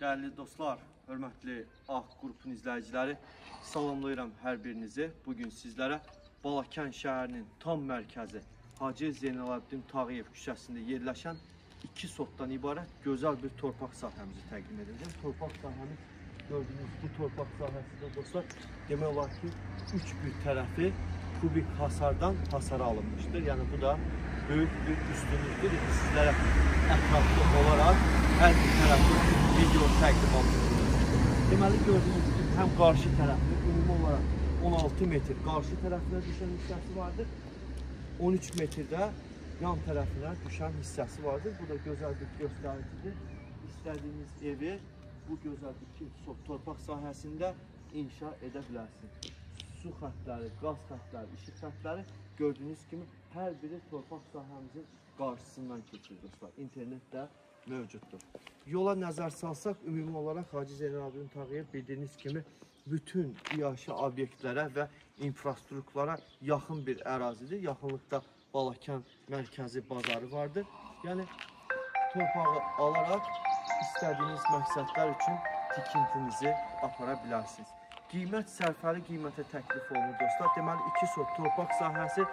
Değerli dostlar, hörmətli Ağ qrupun izləyiciləri, salamlayıram hər birinizi. Bugün sizlərə Balakən şəhərinin tam mərkəzi Hacı Zeynalabdin Tağıyev küçəsində yerləşən 2 sotdan ibarət gözəl bir torpaq sahəmizi təqdim edəcəm. Torpaq sahəmiz gördüyünüz bu torpaq sahəsində dostlar, demək olar ki, 3 bir tərəfi kubik hasardan hasara alınmışdır. Yəni bu da böyük bir üstünlükdür. Sizlərə ətraflı olaraq hər bir tərəfi video təqdimat edilir. Deməli gördüyünüz kimi həm qarşı tərəfdə ümumi olaraq 16 metr qarşı tərəfinə düşən hissəsi vardır. 13 metrdə yan tərəfinə düşən hissəsi vardır. Bu da gözəl bir göstəricidir. İstədiyiniz evi bu gözəl bir torpaq sahəsində inşa edə bilərsiniz. Su xətləri, qaz xətləri, işıq xətləri gördüyünüz kimi hər biri torpaq sahəmizin qarşısından keçir dostlar. İnternet də mövcuddur. Yola nəzər salsaq, ümumi olaraq Hacı Zeynalabdin Tağıyev bildiyiniz kimi bütün iaşə obyektlərə və infrastrukturlara yaxın bir ərazidir. Yaxınlıqda Balakən mərkəzi bazarı vardır. Yəni torpağı alaraq istədiyiniz məqsədlər üçün tikintinizi apara bilərsiniz. Qiymət sərfəli qiymətə təklif olunur dostlar. Deməli 2 sot torpaq sahəsi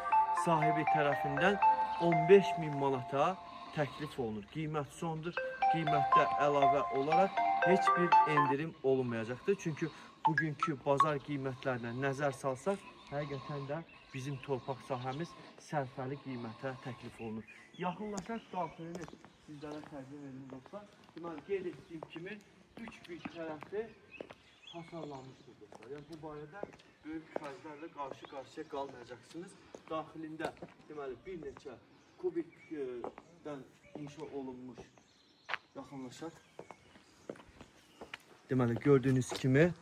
sahibi tərəfindən 15.000 manata təklif olunur. Qiymət sondur. Qiymətdə əlavə olaraq heç bir endirim olunmayacaqdır. Çünki bugünkü bazar qiymətlərinə nəzər salsaq, həqiqətən də bizim torpaq sahəmiz sərfəli qiymətə təklif olunur. Yaxınlaşaq daxilini sizlərə təqdim edim dostlar. Deməli qeyd etdiyim kimi 3 bir tərəfi hasarlanmışdır dostlar. Yəni bu barədə böyük xərclərlə qarşı-qarşıya qalmayacaqsınız. Daxilində deməli bir neçə kubikdən inşa olunmuş, yaxınlaşaq. Deməli gördüyünüz kimi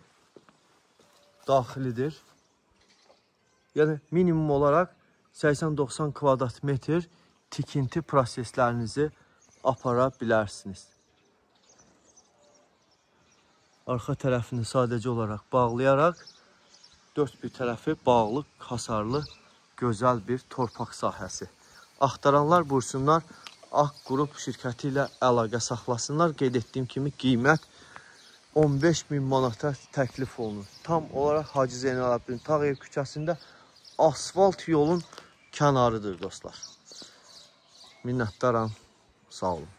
daxilidir. Yəni minimum olaraq 80-90 kvadrat metr tikinti proseslərinizi apara bilərsiniz. Arxa tərəfini sadəcə olaraq bağlayaraq 4 bir tərəfi bağlı, hasarlı, gözəl bir torpaq sahəsi. Axtaranlar buyursunlar, Ağ qrup şirkəti ilə əlaqə saxlasınlar. Qeyd etdiyim kimi qiymət 15.000 manata təklif olunur. Tam olaraq Hacı Zeynalabdin Tağıyev küçəsində asfalt yolun kənarıdır dostlar. Minnətdaram, sağ olun.